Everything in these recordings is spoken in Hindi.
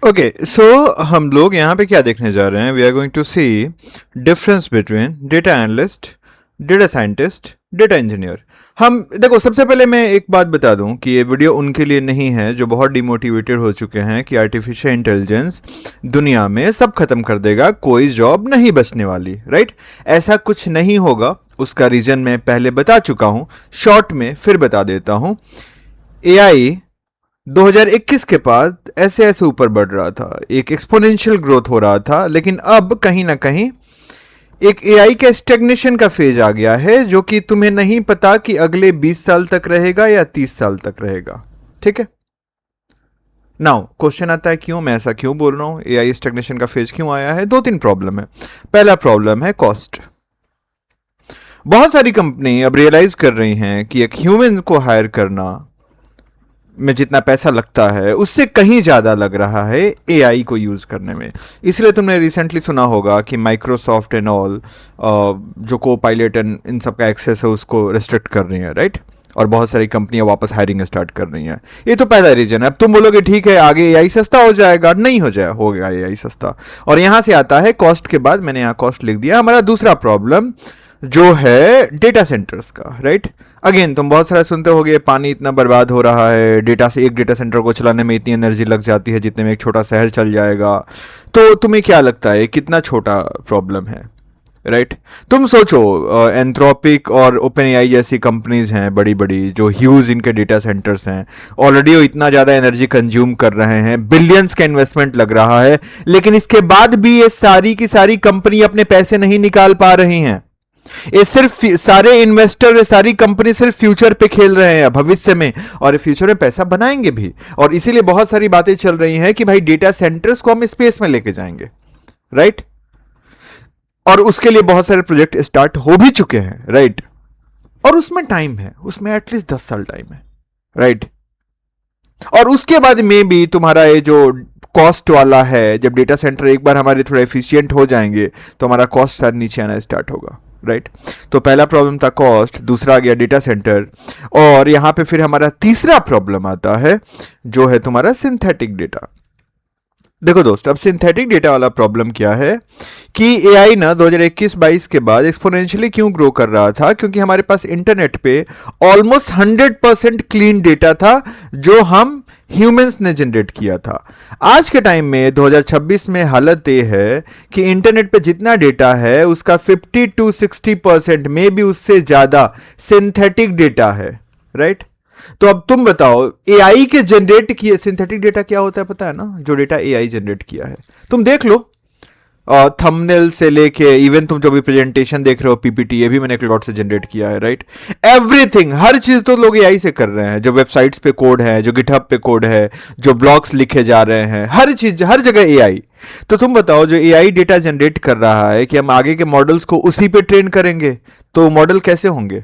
ओके, सो हम लोग यहाँ पे क्या देखने जा रहे हैं? We are going to see difference between data analyst, data scientist, data engineer. हम देखो, सबसे पहले मैं एक बात बता दूं कि ये वीडियो उनके लिए नहीं है जो बहुत डिमोटिवेटेड हो चुके हैं कि आर्टिफिशियल इंटेलिजेंस दुनिया में सब खत्म कर देगा, कोई जॉब नहीं बचने वाली, राइट? ऐसा कुछ नहीं होगा। उसका रीजन मैं पहले बता चुका हूं, शॉर्ट में फिर बता देता हूं। एआई 2021 के बाद ऐसे ऐसे ऊपर बढ़ रहा था, एक एक्सपोनेंशियल ग्रोथ हो रहा था, लेकिन अब कहीं ना कहीं एक एआई का स्टेग्नेशन का फेज आ गया है, जो कि तुम्हें नहीं पता कि अगले 20 साल तक रहेगा या 30 साल तक रहेगा। ठीक है, नाउ क्वेश्चन आता है क्यों, मैं ऐसा क्यों बोल रहा हूं, एआई स्टेग्नेशन का फेज क्यों आया है? दो तीन प्रॉब्लम है। पहला प्रॉब्लम है कॉस्ट। बहुत सारी कंपनी अब रियलाइज कर रही हैं कि एक ह्यूमन को हायर करना में जितना पैसा लगता है उससे कहीं ज़्यादा लग रहा है एआई को यूज़ करने में। इसलिए तुमने रिसेंटली सुना होगा कि माइक्रोसॉफ्ट एंड ऑल जो को पायलट एंड इन सब का एक्सेस है उसको रिस्ट्रिक्ट कर रही है, राइट? और बहुत सारी कंपनियां वापस हायरिंग स्टार्ट कर रही हैं। ये तो पहला रीजन है। अब तुम बोलोगे ठीक है आगे एआई सस्ता हो जाएगा, नहीं हो जाए, हो गया एआई सस्ता। और यहां से आता है कॉस्ट के बाद, मैंने यहां कॉस्ट लिख दिया। हमारा दूसरा प्रॉब्लम जो है डेटा सेंटर्स का, राइट? अगेन तुम बहुत सारा सुनते होगे पानी इतना बर्बाद हो रहा है, डेटा से एक डेटा सेंटर को चलाने में इतनी एनर्जी लग जाती है जितने में एक छोटा शहर चल जाएगा। तो तुम्हें क्या लगता है कितना छोटा प्रॉब्लम है, राइट? तुम सोचो, एंथ्रोपिक और ओपन एआई जैसी कंपनीज हैं बड़ी बड़ी, जो ह्यूज इनके डेटा सेंटर्स हैं, ऑलरेडी वो इतना ज़्यादा एनर्जी कंज्यूम कर रहे हैं, बिलियंस का इन्वेस्टमेंट लग रहा है, लेकिन इसके बाद भी ये सारी की सारी कंपनी अपने पैसे नहीं निकाल पा रही हैं। ये सिर्फ सारे इन्वेस्टर, सारी कंपनी सिर्फ फ्यूचर पे खेल रहे हैं, भविष्य में, और फ्यूचर में पैसा बनाएंगे भी। और इसीलिए बहुत सारी बातें चल रही हैं कि भाई डेटा सेंटर्स को हम स्पेस में लेके जाएंगे, राइट? और उसके लिए बहुत सारे प्रोजेक्ट स्टार्ट हो भी चुके हैं, राइट? और उसमें टाइम है, उसमें एटलीस्ट 10 साल टाइम है, राइट? और उसके बाद में भी तुम्हारा ये जो कॉस्ट वाला है, जब डेटा सेंटर एक बार हमारे थोड़ा एफिशिएंट हो जाएंगे तो हमारा कॉस्ट शायद नीचे आना स्टार्ट होगा, राइट? तो पहला प्रॉब्लम था कॉस्ट, दूसरा आ गया डेटा सेंटर, और यहां पे फिर हमारा तीसरा प्रॉब्लम आता है जो है तुम्हारा सिंथेटिक डेटा। देखो दोस्त, अब सिंथेटिक डेटा वाला प्रॉब्लम क्या है कि एआई ना 2021-22 के बाद एक्सपोनेंशियली क्यों ग्रो कर रहा था? क्योंकि हमारे पास इंटरनेट पे ऑलमोस्ट 100% क्लीन डेटा था जो हम ह्यूमंस ने जनरेट किया था। आज के टाइम में 2026 में हालत ये है कि इंटरनेट पे जितना डेटा है उसका 50 to 60% में भी उससे ज्यादा सिंथेटिक डेटा है, राइट? तो अब तुम बताओ, एआई के जनरेट किए सिंथेटिक डेटा क्या होता है पता है ना? जो डेटा एआई जनरेट किया है, तुम देख लो, थंबनेल से लेके इवन तुम जो भी प्रेजेंटेशन देख रहे हो, पीपीटी, ये भी मैंने क्लाउड से जनरेट किया है, राइट? एवरीथिंग, हर चीज तो लोग एआई से कर रहे हैं। जो वेबसाइट्स पे कोड है, जो गिटहब पे कोड है, जो ब्लॉग्स लिखे जा रहे हैं, हर चीज हर जगह एआई। तो तुम बताओ, जो एआई डेटा जनरेट कर रहा है कि हम आगे के मॉडल्स को उसी पे ट्रेन करेंगे, तो मॉडल कैसे होंगे?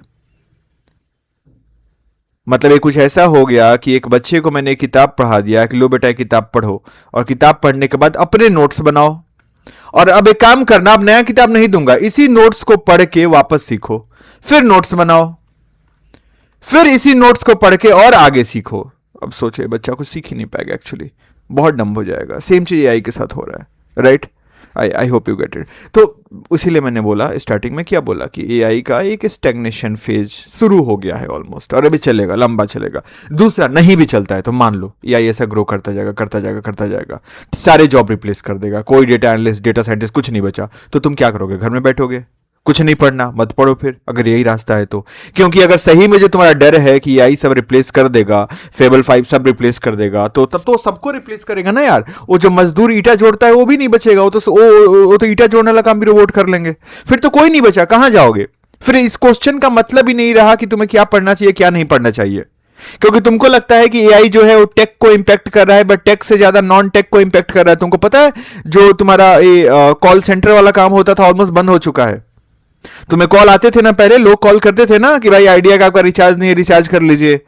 मतलब ये कुछ ऐसा हो गया कि एक बच्चे को मैंने किताब पढ़ा दिया कि लो बेटा किताब पढ़ो, और किताब पढ़ने के बाद अपने नोट्स बनाओ, और अब एक काम करना, अब नया किताब नहीं दूंगा, इसी नोट्स को पढ़ के वापस सीखो, फिर नोट्स बनाओ, फिर इसी नोट्स को पढ़ के और आगे सीखो। अब सोचे बच्चा कुछ सीख ही नहीं पाएगा, एक्चुअली बहुत डम्ब हो जाएगा। सेम चीज एआई के साथ हो रहा है, right? I hope you get it. तो इसीलिए मैंने बोला स्टार्टिंग में, क्या बोला कि एआई का एक स्टैग्नेशन फेज शुरू हो गया है ऑलमोस्ट, और अभी चलेगा, लंबा चलेगा। दूसरा, नहीं भी चलता है तो मान लो एआई ऐसा ग्रो करता जाएगा, करता जाएगा, करता जाएगा, सारे जॉब रिप्लेस कर देगा, कोई डेटा एनालिस्ट, डेटा साइंटिस्ट कुछ नहीं बचा, तो तुम क्या करोगे? घर में बैठोगे, कुछ नहीं पढ़ना, मत पढ़ो फिर, अगर यही रास्ता है तो। क्योंकि अगर सही में जो तुम्हारा डर है कि एआई सब रिप्लेस कर देगा, फेबल 5 सब रिप्लेस कर देगा, तो तब तो सबको रिप्लेस करेगा ना यार। वो जो मजदूर ईटा जोड़ता है वो भी नहीं बचेगा, वो तो ईटा जोड़ने वाला काम भी रोबोट कर लेंगे, फिर तो कोई नहीं बचा, कहां जाओगे? फिर इस क्वेश्चन का मतलब ही नहीं रहा कि तुम्हें क्या पढ़ना चाहिए, क्या नहीं पढ़ना चाहिए। क्योंकि तुमको लगता है कि एआई जो है वो टेक को इंपैक्ट कर रहा है, बट टेक से ज्यादा नॉन टेक को इंपैक्ट कर रहा है। तुमको पता है जो तुम्हारा कॉल सेंटर वाला काम होता था ऑलमोस्ट बंद हो चुका है। तुम्हें कॉल आते थे ना, पहले लोग कॉल करते थे ना कि भाई आइडिया का आपका रिचार्ज नहीं है, रिचार्ज कर लीजिए,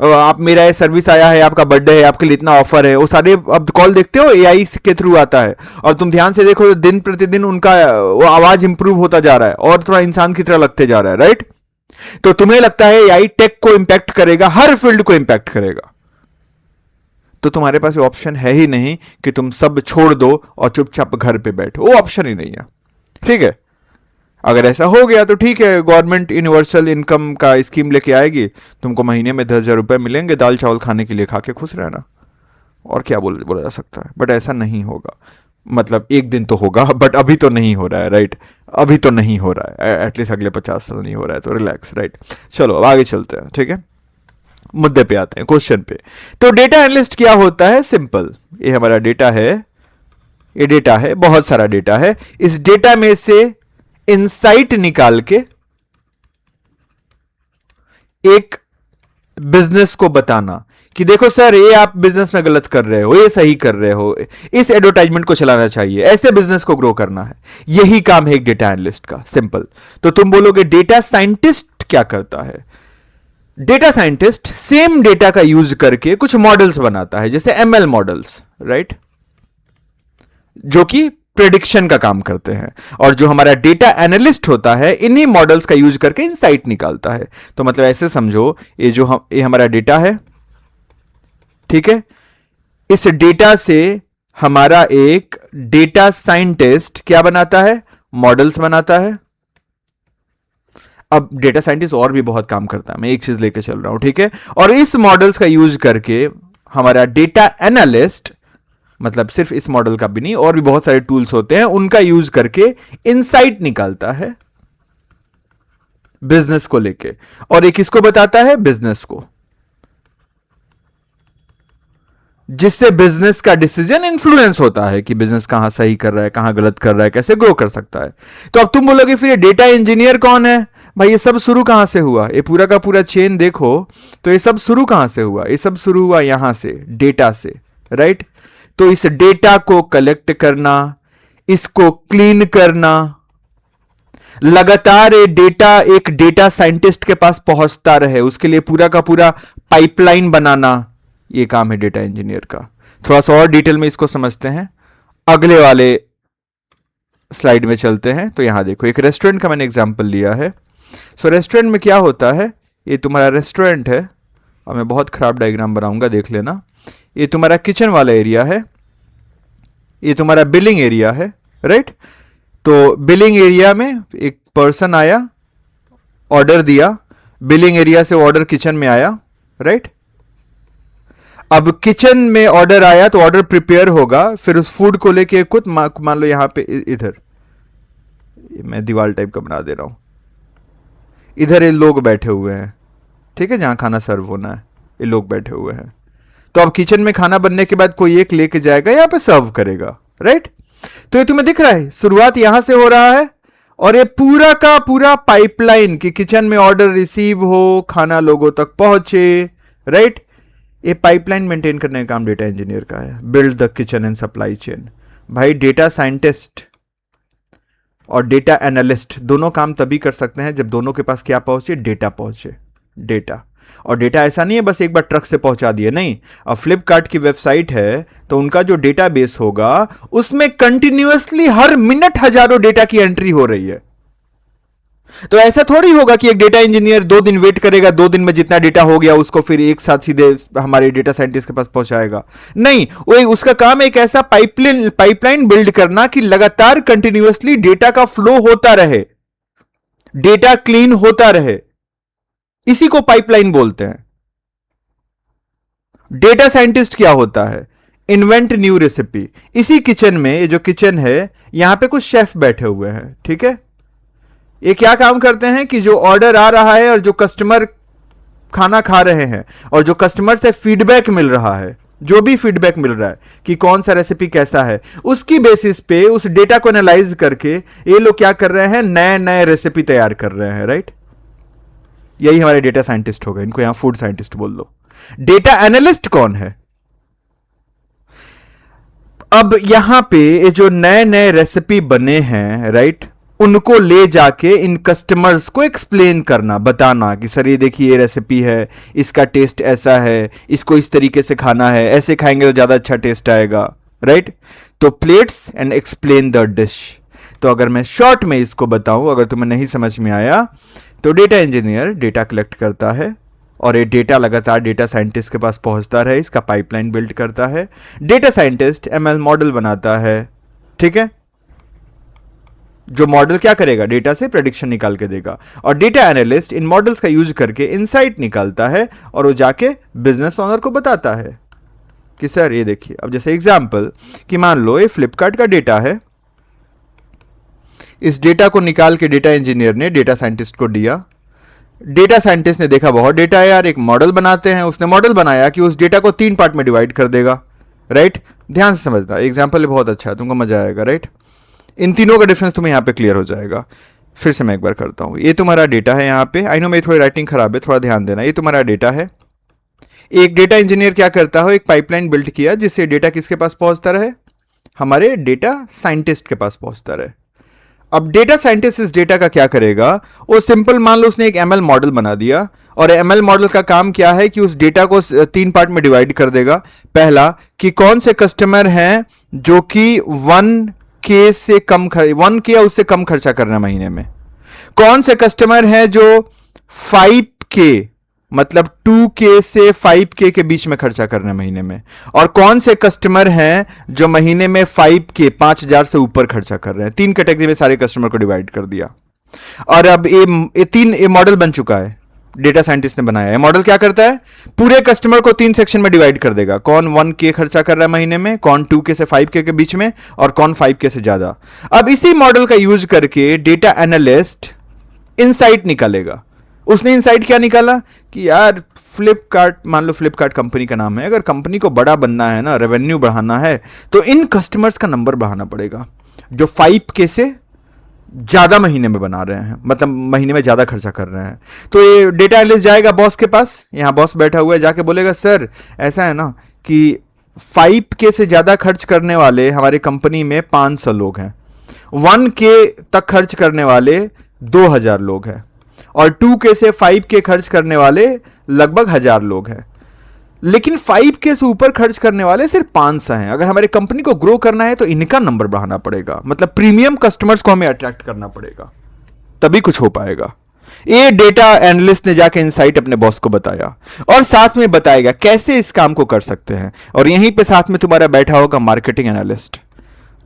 आप, मेरा ये सर्विस आया है, आपका बर्थडे है, आपके लिए इतना ऑफर है, वो सारे अब कॉल देखते हो एआई के थ्रू आता है। और तुम ध्यान से देखो, दिन प्रतिदिन उनका वो आवाज इंप्रूव होता जा रहा है और थोड़ा इंसान की तरह लगते जा रहा है, राइट? तो तुम्हें लगता है एआई टेक को इंपैक्ट करेगा, हर फील्ड को इंपैक्ट करेगा। तो तुम्हारे पास ऑप्शन है ही नहीं कि तुम सब छोड़ दो और चुपचाप घर पे बैठो, वो ऑप्शन ही नहीं है। ठीक है, अगर ऐसा हो गया तो ठीक है, गवर्नमेंट यूनिवर्सल इनकम का स्कीम लेके आएगी, तुमको महीने में 10,000 रुपये मिलेंगे, दाल चावल खाने के लिए खा के खुश रहना, और क्या बोला जा सकता है। बट ऐसा नहीं होगा, मतलब एक दिन तो होगा, बट अभी तो नहीं हो रहा है, राइट। अभी तो नहीं हो रहा है, एटलीस्ट अगले 50 साल नहीं हो रहा है, तो रिलैक्स, राइट। चलो अब आगे चलते हैं, ठीक है, मुद्दे पे आते हैं, क्वेश्चन पे। तो डेटा एनालिस्ट क्या होता है? सिंपल, ये हमारा डेटा है, ये डेटा है, बहुत सारा डेटा है, इस डेटा में से इंसाइट निकाल के एक बिजनेस को बताना कि देखो सर, ये आप बिजनेस में गलत कर रहे हो, ये सही कर रहे हो, इस एडवर्टाइजमेंट को चलाना चाहिए, ऐसे बिजनेस को ग्रो करना है। यही काम है एक डेटा एनालिस्ट का, सिंपल। तो तुम बोलोगे डेटा साइंटिस्ट क्या करता है? डेटा साइंटिस्ट सेम डेटा का यूज करके कुछ मॉडल्स बनाता है, जैसे एमएल मॉडल्स, राइट, जो कि प्रेडिक्शन का काम करते हैं। और जो हमारा डेटा एनालिस्ट होता है, इन्हीं मॉडल्स का यूज करके इनसाइट निकालता है। तो मतलब ऐसे समझो, ये हमारा डेटा है, ठीक है, इस डेटा से हमारा एक डेटा साइंटिस्ट क्या बनाता है? मॉडल्स बनाता है। अब डेटा साइंटिस्ट और भी बहुत काम करता है, मैं एक चीज लेके चल रहा हूं, ठीक है। और इस मॉडल्स का यूज करके हमारा डेटा एनालिस्ट, मतलब सिर्फ इस मॉडल का भी नहीं, और भी बहुत सारे टूल्स होते हैं, उनका यूज करके इनसाइट निकालता है बिजनेस को लेके। और एक किसको बताता है? बिजनेस को, जिससे बिजनेस का डिसीजन इन्फ्लुएंस होता है कि बिजनेस कहां सही कर रहा है, कहां गलत कर रहा है, कैसे ग्रो कर सकता है। तो अब तुम बोलोगे फिर ये डेटा इंजीनियर कौन है? भाई ये सब शुरू कहां से हुआ? ये पूरा का पूरा चेन देखो तो ये सब शुरू कहां से हुआ? ये सब शुरू हुआ यहां से, डेटा से, राइट। तो इस डेटा को कलेक्ट करना, इसको क्लीन करना, लगातार ये डेटा एक डेटा साइंटिस्ट के पास पहुंचता रहे, उसके लिए पूरा का पूरा पाइपलाइन बनाना, ये काम है डेटा इंजीनियर का। थोड़ा सा और डिटेल में इसको समझते हैं, अगले वाले स्लाइड में चलते हैं। तो यहां देखो, एक रेस्टोरेंट का मैंने एग्जांपल लिया है। सो रेस्टोरेंट में क्या होता है, ये तुम्हारा रेस्टोरेंट है, और मैं बहुत खराब डायग्राम बनाऊंगा, देख लेना। ये तुम्हारा किचन वाला एरिया है, ये तुम्हारा बिलिंग एरिया है, राइट। तो बिलिंग एरिया में एक पर्सन आया, ऑर्डर दिया, बिलिंग एरिया से ऑर्डर किचन में आया, राइट। अब किचन में ऑर्डर आया तो ऑर्डर प्रिपेयर होगा, फिर उस फूड को लेके कुछ मान लो यहां पे इधर मैं दीवार टाइप का बना दे रहा हूं, इधर ये लोग बैठे हुए हैं, ठीक है, जहां खाना सर्व होना है, ये लोग बैठे हुए हैं। तो अब किचन में खाना बनने के बाद कोई एक लेके जाएगा, यहां पे सर्व करेगा, राइट। तो ये तुम्हें दिख रहा है, शुरुआत यहां से हो रहा है, और ये पूरा का पूरा पाइपलाइन कि किचन में ऑर्डर रिसीव हो, खाना लोगों तक पहुंचे, राइट। ये पाइपलाइन मेंटेन करने का काम डेटा इंजीनियर का है, build the kitchen and supply chain. भाई डेटा साइंटिस्ट और डेटा एनालिस्ट दोनों काम तभी कर सकते हैं जब दोनों के पास क्या पहुंचे? डेटा पहुंचे, डेटा। और डेटा ऐसा नहीं है बस एक बार ट्रक से पहुंचा दिए, नहीं। अब फ्लिपकार्ट की वेबसाइट है तो उनका जो डेटा बेस होगा उसमें कंटिन्यूअसली हर मिनट हजारों डेटा की एंट्री हो रही है। तो ऐसा थोड़ी होगा कि एक डेटा इंजीनियर 2 दिन वेट करेगा, 2 दिन में जितना डेटा हो गया उसको फिर एक साथ सीधे हमारे डेटा साइंटिस्ट के पास पहुंचाएगा, नहीं। वो उसका काम एक ऐसा पाइपलाइन बिल्ड करना कि लगातार कंटिन्यूअसली डेटा का फ्लो होता रहे, डेटा क्लीन होता रहे, इसी को पाइपलाइन बोलते हैं। डेटा साइंटिस्ट क्या होता है? Invent new recipe. इसी किचन में, ये जो किचन है, यहां पे कुछ शेफ बैठे हुए हैं, ठीक है। ये क्या काम करते हैं कि जो ऑर्डर आ रहा है और जो कस्टमर खाना खा रहे हैं और जो कस्टमर से फीडबैक मिल रहा है, जो भी फीडबैक मिल रहा है कि कौन सा रेसिपी कैसा है, उसकी बेसिस पे उस डेटा को एनालाइज करके ये लोग क्या कर रहे हैं? नए नए रेसिपी तैयार कर रहे हैं, राइट। यही हमारे डेटा साइंटिस्ट हो गए, इनको यहां फूड साइंटिस्ट बोल दो। डेटा एनालिस्ट कौन है? अब यहां पे ये जो नए नए रेसिपी बने हैं, राइट, उनको ले जाके इन कस्टमर्स को एक्सप्लेन करना, बताना कि सर ये देखिए ये रेसिपी है, इसका टेस्ट ऐसा है, इसको इस तरीके से खाना है, ऐसे खाएंगे तो ज्यादा अच्छा टेस्ट आएगा, राइट। तो plates and explain the dish. तो अगर मैं शॉर्ट में इसको बताऊं, अगर तुम्हें नहीं समझ में आया, तो डेटा इंजीनियर डेटा कलेक्ट करता है, और ये डेटा लगातार डेटा साइंटिस्ट के पास पहुंचता रहे, इसका पाइपलाइन बिल्ड करता है। डेटा साइंटिस्ट एमएल मॉडल बनाता है, ठीक है, जो मॉडल क्या करेगा, डेटा से प्रेडिक्शन निकाल के देगा। और डेटा एनालिस्ट इन मॉडल्स का यूज करके इनसाइट निकालता है और वो जाके बिजनेस ओनर को बताता है कि सर ये देखिए, अब जैसे एग्जांपल कि मान लो ये फ्लिपकार्ट का डेटा है, इस डेटा को निकाल के डेटा इंजीनियर ने डेटा साइंटिस्ट को दिया। डेटा साइंटिस्ट ने देखा बहुत डेटा है यार, एक मॉडल बनाते हैं। उसने मॉडल बनाया कि उस डेटा को 3 पार्ट में डिवाइड कर देगा, राइट। ध्यान से समझना, एग्जांपल बहुत अच्छा है, तुमको मजा आएगा, राइट। इन तीनों का डिफरेंस तुम्हें यहां पे क्लियर हो जाएगा। फिर से मैं एक बार करता हूं, ये तुम्हारा डेटा है यहाँ पे, आई नो मेरी थोड़ी राइटिंग खराब है, थोड़ा ध्यान देना। ये तुम्हारा डेटा है, एक डेटा इंजीनियर क्या करता है, एक पाइपलाइन बिल्ड किया जिससे डेटा किसके पास पहुंचता रहे, हमारे डेटा साइंटिस्ट के पास पहुंचता रहे। अब डेटा साइंटिस्ट इस डेटा का क्या करेगा, वो सिंपल मान लो उसने एक एमएल मॉडल बना दिया, और एमएल मॉडल का काम क्या है कि उस डेटा को 3 पार्ट में डिवाइड कर देगा। पहला कि कौन से कस्टमर हैं जो कि 1K से कम 1K या उससे कम खर्चा करना महीने में, कौन से कस्टमर हैं जो 5K मतलब 2K से 5K के बीच में खर्चा करना महीने में, और कौन से कस्टमर हैं जो महीने में 5K 5,000 से ऊपर खर्चा कर रहे हैं। 3 कैटेगरी में सारे कस्टमर को डिवाइड कर दिया। और अब ये मॉडल बन चुका है, डेटा साइंटिस्ट ने बनाया है। मॉडल क्या करता है, पूरे कस्टमर को 3 सेक्शन में डिवाइड कर देगा, कौन 1K खर्चा कर रहा है महीने में, कौन 2K से 5K के बीच में, और कौन 5K से ज्यादा। अब इसी मॉडल का यूज करके डेटा एनालिस्ट इनसाइट निकालेगा। उसने इनसाइट क्या निकाला कि यार फ्लिपकार्ट, मान लो फ्लिपकार्ट कंपनी का नाम है, अगर कंपनी को बड़ा बनना है ना, रेवेन्यू बढ़ाना है, तो इन कस्टमर्स का नंबर बढ़ाना पड़ेगा जो 5K से ज्यादा महीने में बना रहे हैं, मतलब महीने में ज्यादा खर्चा कर रहे हैं। तो ये डेटा एनालिस्ट जाएगा बॉस के पास, यहां बॉस बैठा हुआ है, जाके बोलेगा सर ऐसा है ना कि 5K से ज्यादा खर्च करने वाले हमारे कंपनी में 500 लोग हैं, 1K तक खर्च करने वाले 2,000 लोग हैं, और 2K से 5K खर्च करने वाले लगभग 1,000 लोग हैं, लेकिन 5K से ऊपर खर्च करने वाले सिर्फ 500 हैं। अगर हमारी कंपनी को ग्रो करना है तो इनका नंबर बढ़ाना पड़ेगा, मतलब प्रीमियम कस्टमर्स को हमें अट्रैक्ट करना पड़ेगा, तभी कुछ हो पाएगा। ये डेटा एनालिस्ट ने जाके इनसाइट अपने बॉस को बताया, और साथ में बताएगा कैसे इस काम को कर सकते हैं। और यहीं पे साथ में तुम्हारा बैठा होगा मार्केटिंग एनालिस्ट।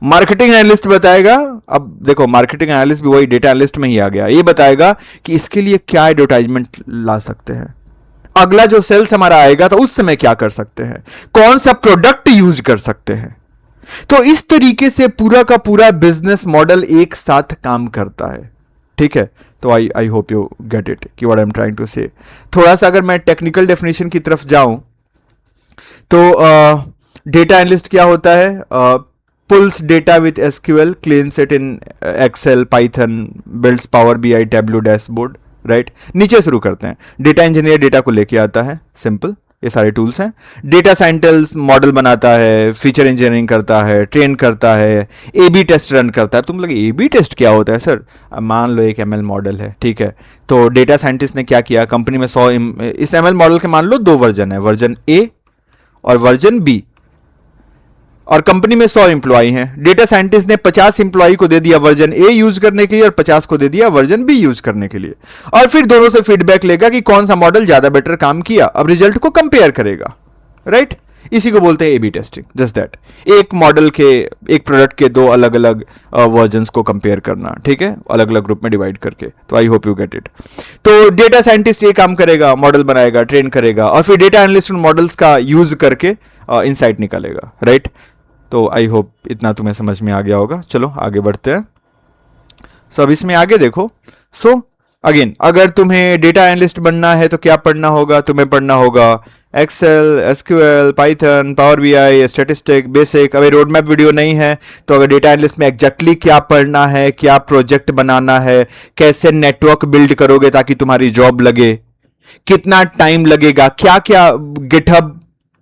मार्केटिंग एनालिस्ट बताएगा, अब देखो मार्केटिंग एनालिस्ट भी वही डेटा एनालिस्ट में ही आ गया, ये बताएगा कि इसके लिए क्या एडवर्टाइजमेंट ला सकते हैं, अगला जो सेल्स हमारा आएगा तो उस समय क्या कर सकते हैं, कौन सा प्रोडक्ट यूज कर सकते हैं। तो इस तरीके से पूरा का पूरा बिजनेस मॉडल एक साथ काम करता है, ठीक है। तो I hope you get it कि what I am trying to say. थोड़ा सा अगर मैं टेक्निकल डेफिनेशन की तरफ जाऊं तो डेटा एनालिस्ट क्या होता है, pulls data with SQL, cleans it in Excel, Python, builds Power BI, Tableau, dashboard, right. नीचे शुरू करते हैं, डेटा इंजीनियर डेटा को लेके आता है, सिंपल, ये सारे टूल्स हैं। डेटा साइंटिस्ट मॉडल बनाता है, फीचर इंजीनियरिंग करता है, ट्रेन करता है, एबी टेस्ट रन करता है। तुम लोग एबी टेस्ट क्या होता है सर, अब मान लो एक एमएल मॉडल है, ठीक है, तो डेटा साइंटिस्ट ने क्या किया, कंपनी में 100 इस एमएल मॉडल के मान लो 2 वर्जन है, वर्जन ए और वर्जन बी, और कंपनी में 100 एम्प्लॉय हैं। डेटा साइंटिस्ट ने 50 एम्प्लॉय को दे दिया वर्जन ए यूज करने के लिए, और 50 को दे दिया वर्जन बी यूज करने के लिए, और फिर दोनों से फीडबैक लेगा कि कौन सा मॉडल ज्यादा बेटर काम किया। अब रिजल्ट को कंपेयर करेगा, राइट। इसी को बोलते हैं एबी टेस्टिंग, जस्ट दैट, एक मॉडल के, एक प्रोडक्ट के 2 अलग अलग वर्जन को कंपेयर करना, ठीक है, अलग अलग ग्रुप में डिवाइड करके। तो I hope you get it. तो डेटा साइंटिस्ट ये काम करेगा, मॉडल बनाएगा, ट्रेन करेगा, और फिर डेटा एनालिस्ट उन मॉडल्स का यूज करके इनसाइट निकालेगा, राइट। तो आई होप इतना तुम्हें समझ में आ गया होगा। चलो आगे बढ़ते हैं। सो अब इसमें आगे देखो। सो अगेन, अगर तुम्हें डेटा एनालिस्ट बनना है तो क्या पढ़ना होगा, तुम्हें पढ़ना होगा Excel, SQL, Python, Power BI, statistic, basic. अभी रोड मैप वीडियो नहीं है तो अगर डेटा एनालिस्ट में एग्जैक्टली क्या पढ़ना है, क्या प्रोजेक्ट बनाना है, कैसे नेटवर्क बिल्ड करोगे ताकि तुम्हारी जॉब लगे, कितना टाइम लगेगा, क्या क्या गिटहब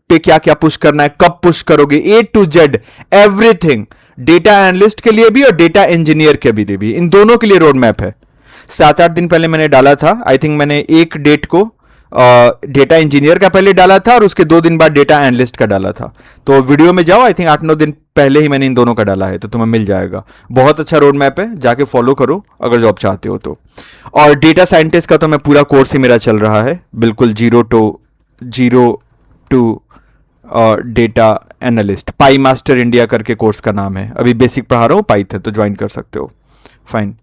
पे क्या क्या पुश करना है, कब पुश करोगे, A to Z everything, data analyst के लिए भी और डेटा इंजीनियर के लिए भी, इन दोनों के लिए रोड मैप है। 7-8 दिन पहले मैंने डाला था, आई थिंक मैंने एक डेट को डेटा इंजीनियर का पहले डाला था और उसके 2 दिन बाद डेटा एनालिस्ट का डाला था। तो वीडियो में जाओ, आई थिंक 8-9 दिन पहले ही मैंने इन दोनों का डाला है, तो तुम्हें मिल जाएगा। बहुत अच्छा रोड मैप है, जाके फॉलो करो अगर जॉब चाहते हो तो। और डेटा साइंटिस्ट का तो मैं पूरा कोर्स ही मेरा चल रहा है, बिल्कुल zero to data analyst. Pi Master India करके कोर्स का नाम है, अभी बेसिक पढ़ा रहा हूँ पाइथन, तो ज्वाइन कर सकते हो। फाइन।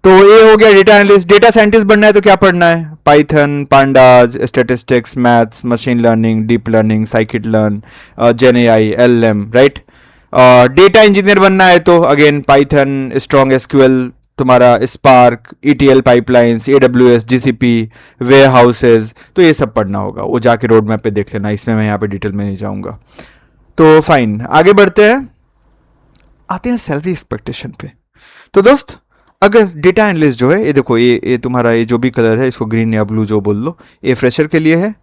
तो ये हो गया डेटा एनालिस्ट। डेटा साइंटिस्ट बनना है तो क्या पढ़ना है? Python, pandas, statistics, maths, machine learning, deep learning, scikit learn, gen AI, LM, right. Data engineer बनना है तो अगेन पाइथन, स्ट्रॉन्ग एसक्यूएल, तुम्हारा Spark, ETL pipelines, AWS, GCP, warehouses, तो ये सब पढ़ना होगा। वो जाके रोड मैप पे देख लेना, इसमें मैं यहाँ पे डिटेल में नहीं जाऊंगा। तो फाइन, आगे बढ़ते हैं, आते हैं सैलरी एक्सपेक्टेशन पे। तो दोस्त, अगर डेटा एनालिस्ट जो है, ये देखो, ये तुम्हारा ये जो भी कलर है, इसको ग्रीन या ब्लू जो बोल लो, ये फ्रेशर के लिए है।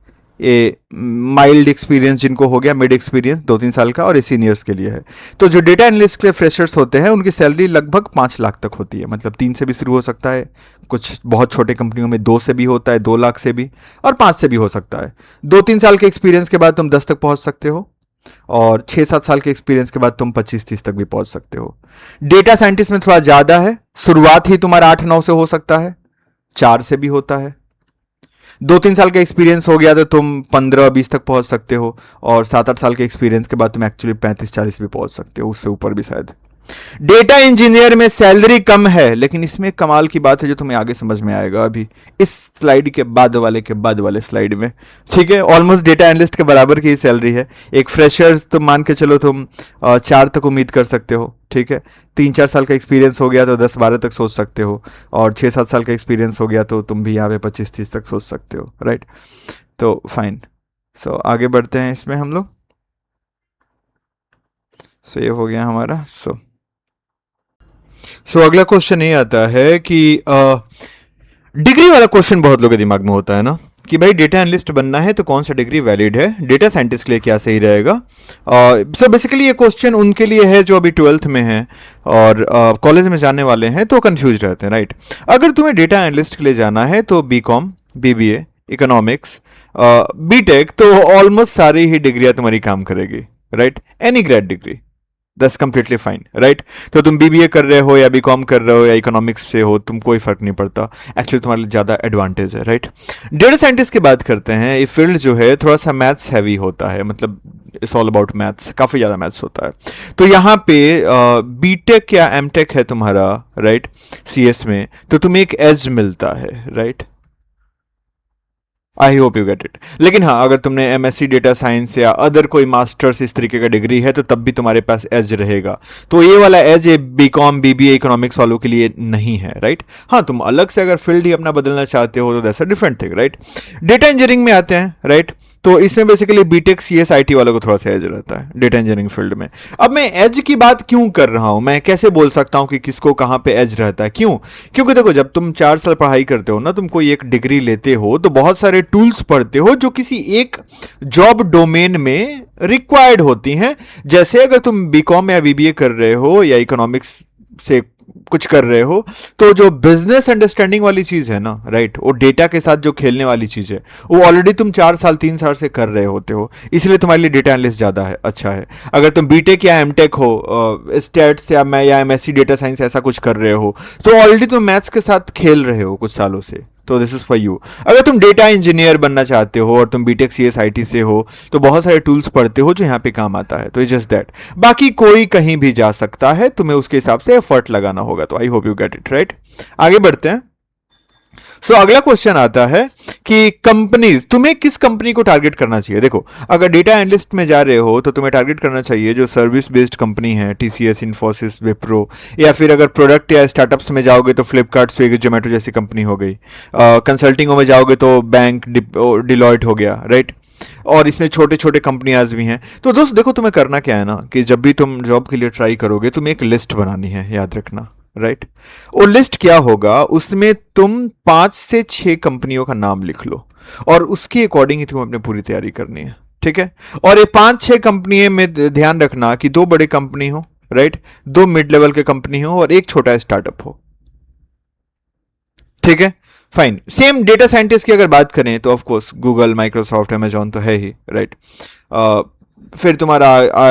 ये माइल्ड एक्सपीरियंस जिनको हो गया, मिड एक्सपीरियंस 2-3 साल का, और ये सीनियर्स के लिए है। तो जो डेटा एनालिस्ट के फ्रेशर्स होते हैं, उनकी सैलरी लगभग 5 लाख तक होती है। मतलब 3 से भी शुरू हो सकता है, कुछ बहुत छोटे कंपनियों में 2 से भी होता है, 2 लाख से भी, और 5 से भी हो सकता है। 2-3 साल के एक्सपीरियंस के बाद तुम 10 तक पहुंच सकते हो, और 6-7 साल के एक्सपीरियंस के बाद तुम 25-30 तक भी पहुंच सकते हो। डेटा साइंटिस्ट में थोड़ा ज्यादा है, शुरुआत ही तुम्हारा 8-9 से हो सकता है, 4 से भी होता है। 2-3 साल का एक्सपीरियंस हो गया तो तुम 15-20 तक पहुंच सकते हो, और 7-8 साल के एक्सपीरियंस के बाद तुम एक्चुअली 35-40 भी पहुंच सकते हो, उससे ऊपर भी शायद। डेटा इंजीनियर में सैलरी कम है, लेकिन इसमें कमाल की बात है जो तुम्हें आगे समझ में आएगा अभी इस स्लाइड के बाद वाले स्लाइड में। ठीक है, ऑलमोस्ट डेटा एनालिस्ट के बराबर की सैलरी है। एक फ्रेशर तुम मान के चलो, तुम 4 तक उम्मीद कर सकते हो। ठीक है, 3-4 साल का एक्सपीरियंस हो गया तो 10-12 तक सोच सकते हो, और 6-7 साल का एक्सपीरियंस हो गया तो तुम भी यहाँ पे 25-30 तक सोच सकते हो, राइट। तो फाइन, सो आगे बढ़ते हैं इसमें हम लोग। सो ये हो गया हमारा। सो अगला क्वेश्चन ये आता है कि डिग्री वाला क्वेश्चन बहुत लोगों के दिमाग में होता है ना, कि भाई डेटा एनालिस्ट बनना है तो कौन सा डिग्री वैलिड है, डेटा साइंटिस्ट के लिए क्या सही रहेगा। सो बेसिकली ये क्वेश्चन उनके लिए है जो अभी 12th में है और कॉलेज में जाने वाले हैं, तो कंफ्यूज रहते हैं, राइट। अगर तुम्हें डेटा एनालिस्ट के लिए जाना है तो बीकॉम, बीबीए, इकोनॉमिक्स, बीटेक, तो ऑलमोस्ट सारी ही डिग्रियां तुम्हारी काम करेगी, right. Any grade degree, that's completely fine, right. तो तुम बीबीए कर रहे हो या बीकॉम कर रहे हो या इकोनॉमिक्स से हो, तुम कोई फर्क नहीं पड़ता, एक्चुअली तुम्हारे लिए ज़्यादा एडवांटेज है, राइट। डेटा साइंटिस्ट की बात करते हैं, ये फील्ड जो है थोड़ा सा मैथ्स हैवी होता है, मतलब इट्स ऑल अबाउट मैथ्स, काफ़ी ज़्यादा मैथ्स होता है। तो यहाँ पे बीटेक या एमटेक है तुम्हारा, राइट, सीएस में, तो तुम्हें एक एज मिलता है, right. I hope you get it. लेकिन हाँ, अगर तुमने एमएससी डेटा साइंस या अदर कोई मास्टर्स इस तरीके का डिग्री है तो तब भी तुम्हारे पास एज रहेगा। तो ये वाला एज ये बीकॉम, बीबीए, इकोनॉमिक्स वालों के लिए नहीं है, राइट। हाँ, तुम अलग से अगर फील्ड ही अपना बदलना चाहते हो तो that's a different thing, right. Data engineering में आते हैं, राइट। तो इसमें बेसिकली बीटेक, सीएस, आईटी वालों को थोड़ा सा एज रहता है डेटा इंजीनियरिंग फील्ड में। अब मैं एज की बात क्यों कर रहा हूं, मैं कैसे बोल सकता हूं कि किसको कहां पे एज रहता है, क्यों? क्योंकि देखो, जब तुम 4 साल पढ़ाई करते हो ना, तुम कोई एक डिग्री लेते हो तो बहुत सारे टूल्स पढ़ते हो जो किसी एक जॉब डोमेन में रिक्वायर्ड होती हैं। जैसे अगर तुम बीकॉम या बीबीए कर रहे हो या इकोनॉमिक्स से कुछ कर रहे हो, तो जो बिजनेस अंडरस्टैंडिंग वाली चीज है ना, राइट, वो डेटा के साथ जो खेलने वाली चीज है, वो ऑलरेडी तुम 4 साल 3 साल से कर रहे होते हो, इसलिए तुम्हारे लिए डेटा एनालिस्ट ज्यादा है, अच्छा है। अगर तुम बीटेक या एमटेक हो, स्टैट्स या एमएससी डेटा साइंस ऐसा कुछ कर रहे हो, तो ऑलरेडी तुम मैथ्स के साथ खेल रहे हो कुछ सालों से, तो दिस इज फॉर यू। अगर तुम डेटा इंजीनियर बनना चाहते हो और तुम बीटेक, सीएस, आईटी से हो, तो बहुत सारे टूल्स पढ़ते हो जो यहाँ पे काम आता है, तो इट्स जस्ट दैट। बाकी कोई कहीं भी जा सकता है, तुम्हें उसके हिसाब से एफर्ट लगाना होगा। तो I hope you get it, right. आगे बढ़ते हैं। सो अगला क्वेश्चन आता है कि कंपनीज, तुम्हें किस कंपनी को टारगेट करना चाहिए। देखो, अगर डेटा एनालिस्ट में जा रहे हो तो तुम्हें टारगेट करना चाहिए जो सर्विस बेस्ड कंपनी है, टीसीएस, इन्फोसिस, विप्रो, या फिर अगर प्रोडक्ट या स्टार्टअप्स में जाओगे तो फ्लिपकार्ट, स्विगी, जोमेटो जैसी कंपनी हो गई। कंसल्टिंगों में जाओगे तो बैंक, डिलॉयट हो गया, राइट। और इसमें छोटे छोटे कंपनियाज भी हैं। तो दोस्त देखो, तुम्हें करना क्या है ना, कि जब भी तुम जॉब के लिए ट्राई करोगे, तुम्हें एक लिस्ट बनानी है, याद रखना, राइट। वो लिस्ट क्या होगा, उसमें तुम 5 से 6 कंपनियों का नाम लिख लो, और उसके अकॉर्डिंग ही तुम्हें अपनी पूरी तैयारी करनी है, ठीक है। और ये 5-6 कंपनी में ध्यान रखना कि 2 बड़ी कंपनी हो, राइट, 2 मिड लेवल के कंपनी हो और एक छोटा स्टार्टअप हो, ठीक है। फाइन। सेम डेटा साइंटिस्ट की अगर बात करें तो of course Google, Microsoft, Amazon तो है ही, राइट। फिर तुम्हारा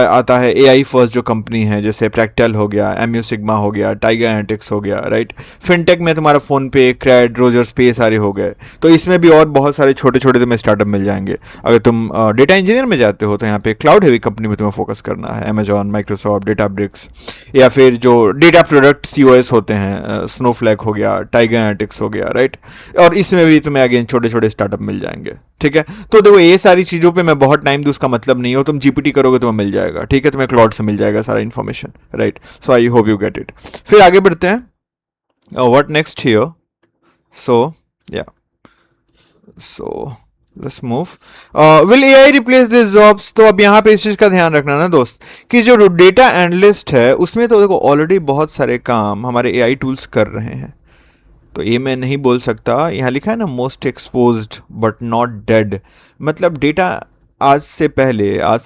आता है एआई फर्स्ट जो कंपनी है, जैसे प्रैक्टल हो गया, एमयू सिग्मा हो गया, टाइगर एनालिटिक्स हो गया, राइट। फिनटेक में तुम्हारा फोन पे, क्रैड, रोजर्स पे सारे हो गए। तो इसमें भी और बहुत सारे छोटे छोटे तुम्हें स्टार्टअप मिल जाएंगे। अगर तुम डेटा इंजीनियर में जाते हो तो यहाँ पे क्लाउड हेवी कंपनी में तुम्हें फोकस करना है, अमेजॉन, माइक्रोसॉफ्ट, डेटाब्रिक्स, या फिर जो डेटा प्रोडक्ट सीओएस होते हैं, स्नोफ्लैक हो गया, टाइगर एनालिटिक्स हो गया, राइट। और इसमें भी तुम्हें अगेन छोटे छोटे स्टार्टअप मिल जाएंगे, ठीक है। तो देखो ये सारी चीज़ों पे मैं बहुत टाइम दूँ उसका मतलब नहीं हो, तुम जीपीटी करोगे तुम्हें मिल जाएगा, ठीक है, तुम्हें क्लाउड से मिल जाएगा सारा information, right. So I hope you get it. फिर आगे बढ़ते हैं, व्हाट नेक्स्ट हियर। सो या so let's move. Will AI replace this jobs? तो अब यहाँ पे इस चीज का ध्यान रखना ना दोस्त, कि जो डेटा एनालिस्ट है उसमें तो देखो ऑलरेडी बहुत सारे काम हमारे एआई टूल्स कर रहे हैं। तो ये मैं नहीं बोल सकता, यहाँ लिखा है ना most exposed but not dead. मतलब डेटा आज से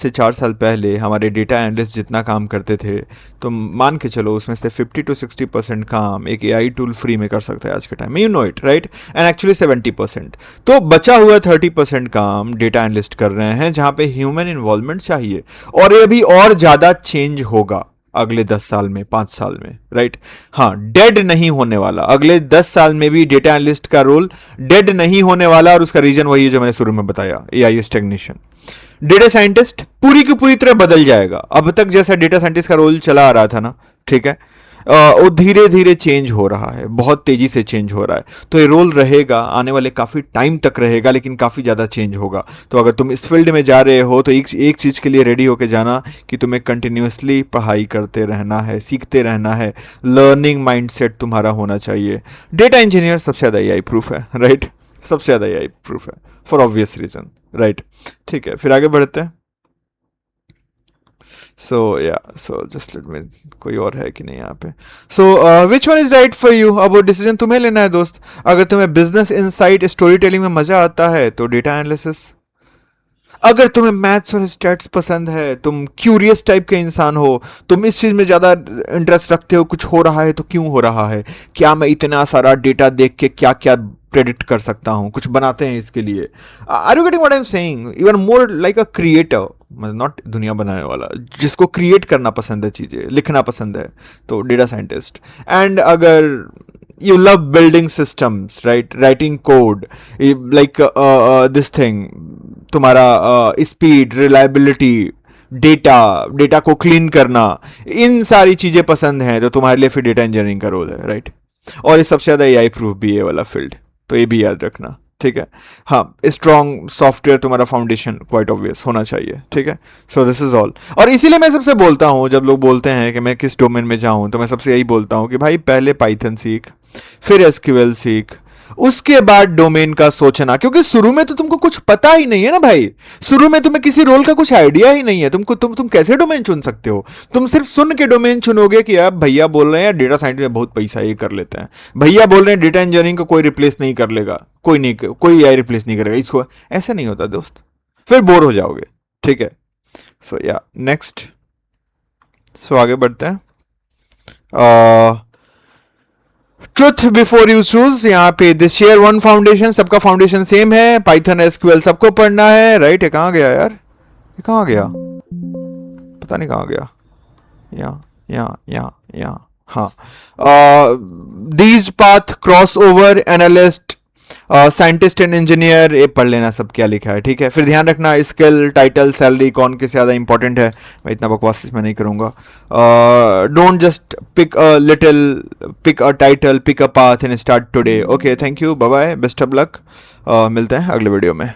4 साल पहले हमारे डेटा एनालिस्ट जितना काम करते थे, तो मान के चलो उसमें से 50 to 60% काम एक एआई टूल फ्री में कर सकता है आज के टाइम में, you know it, right. And actually 70%, तो बचा हुआ 30% काम डेटा एनालिस्ट कर रहे हैं, जहाँ पे ह्यूमन इन्वॉल्वमेंट चाहिए। और ये भी और ज़्यादा चेंज होगा अगले 10 साल में, 5 साल में, राइट। हाँ, डेड नहीं होने वाला, अगले 10 साल में भी डेटा एनालिस्ट का रोल डेड नहीं होने वाला। और उसका रीजन वही है जो मैंने शुरू में बताया, एआई स्टैग्नेशन। डेटा साइंटिस्ट पूरी की पूरी तरह बदल जाएगा। अब तक जैसा डेटा साइंटिस्ट का रोल चला आ रहा था ना, ठीक है, वो धीरे धीरे चेंज हो रहा है, बहुत तेजी से चेंज हो रहा है। तो ये रोल रहेगा, आने वाले काफ़ी टाइम तक रहेगा, लेकिन काफ़ी ज़्यादा चेंज होगा। तो अगर तुम इस फील्ड में जा रहे हो तो एक चीज़ के लिए रेडी होके जाना कि तुम्हें कंटिन्यूसली पढ़ाई करते रहना है, सीखते रहना है, लर्निंग माइंडसेट तुम्हारा होना चाहिए। डेटा इंजीनियर सबसे ज़्यादा एआई प्रूफ है, राइट, सबसे ज़्यादा एआई प्रूफ है फॉर ऑब्वियस रीजन, राइट। ठीक है, फिर आगे बढ़ते हैं। सो जस्ट लेट मी, कोई और है कि नहीं यहाँ पे। So which one is right for you? अब वो डिसीजन तुम्हें लेना है दोस्त। अगर तुम्हें बिजनेस इनसाइट, स्टोरी टेलिंग में मजा आता है तो डेटा एनालिसिस। अगर तुम्हें मैथ्स और स्टैट्स पसंद है, तुम क्यूरियस टाइप के इंसान हो, तुम इस चीज में ज्यादा इंटरेस्ट रखते हो, कुछ हो रहा है तो क्यों हो रहा है, क्या मैं इतना सारा डेटा देख के क्या क्या प्रेडिक्ट कर सकता हूँ, कुछ बनाते हैं इसके लिए। Are you getting what I am saying? You are more like a creator, मतलब नॉट दुनिया बनाने वाला, जिसको क्रिएट करना पसंद है, चीजें लिखना पसंद है, तो डेटा साइंटिस्ट। एंड अगर you love building systems, right, writing code, like this thing, तुम्हारा स्पीड, रिलायबिलिटी, डेटा को क्लीन करना, इन सारी चीजें पसंद हैं, तो तुम्हारे लिए फिर डेटा इंजीनियरिंग का रोल है, राइट। और ये सबसे ज्यादा एआई प्रूफ भी है वाला फील्ड, तो ये भी याद रखना, ठीक है। हाँ, स्ट्रॉन्ग सॉफ्टवेयर तुम्हारा फाउंडेशन क्वाइट ऑब्वियस होना चाहिए, ठीक है। So this is all. और इसीलिए मैं सबसे बोलता हूँ, जब लोग बोलते हैं कि मैं किस डोमेन में जाऊँ, तो मैं सबसे यही बोलता हूँ कि भाई पहले पाइथन सीख, फिर एसक्यूएल सीख, उसके बाद डोमेन का सोचना। क्योंकि शुरू में तो तुमको कुछ पता ही नहीं है ना भाई, शुरू में तुम्हें किसी रोल का कुछ आइडिया ही नहीं है, तुम कैसे डोमेन चुन सकते हो? तुम सिर्फ सुन के डोमेन चुनोगे कि अब भैया बोल रहे हैं डेटा साइंस में बहुत पैसा, ये कर लेते हैं, भैया बोल रहे हैं डेटा इंजीनियरिंग को कोई रिप्लेस नहीं कर लेगा, कोई एआई रिप्लेस नहीं करेगा इसको, ऐसा नहीं होता दोस्त, फिर बोर हो जाओगे, ठीक है। सो या नेक्स्ट, सो आगे बढ़ते हैं। ट्रुथ बिफोर यू चूज, यहाँ पे दिस शेयर वन फाउंडेशन, सबका फाउंडेशन सेम है, पाइथन एसक्यूएल सबको पढ़ना है, राइट। ये कहाँ गया यार, ये कहाँ गया, पता नहीं कहाँ गया, यहाँ हाँ। These path cross over, analyst, scientist and engineer, ये पढ़ लेना सब क्या लिखा है, ठीक है। फिर ध्यान रखना स्किल, टाइटल, सैलरी कौन किससे ज़्यादा इंपॉर्टेंट है, मैं इतना बकवास इसमें नहीं करूँगा। Don't just pick a little, pick a title, pick a path and start today. Okay, thank you, bye bye, best of luck, मिलते हैं अगले वीडियो में।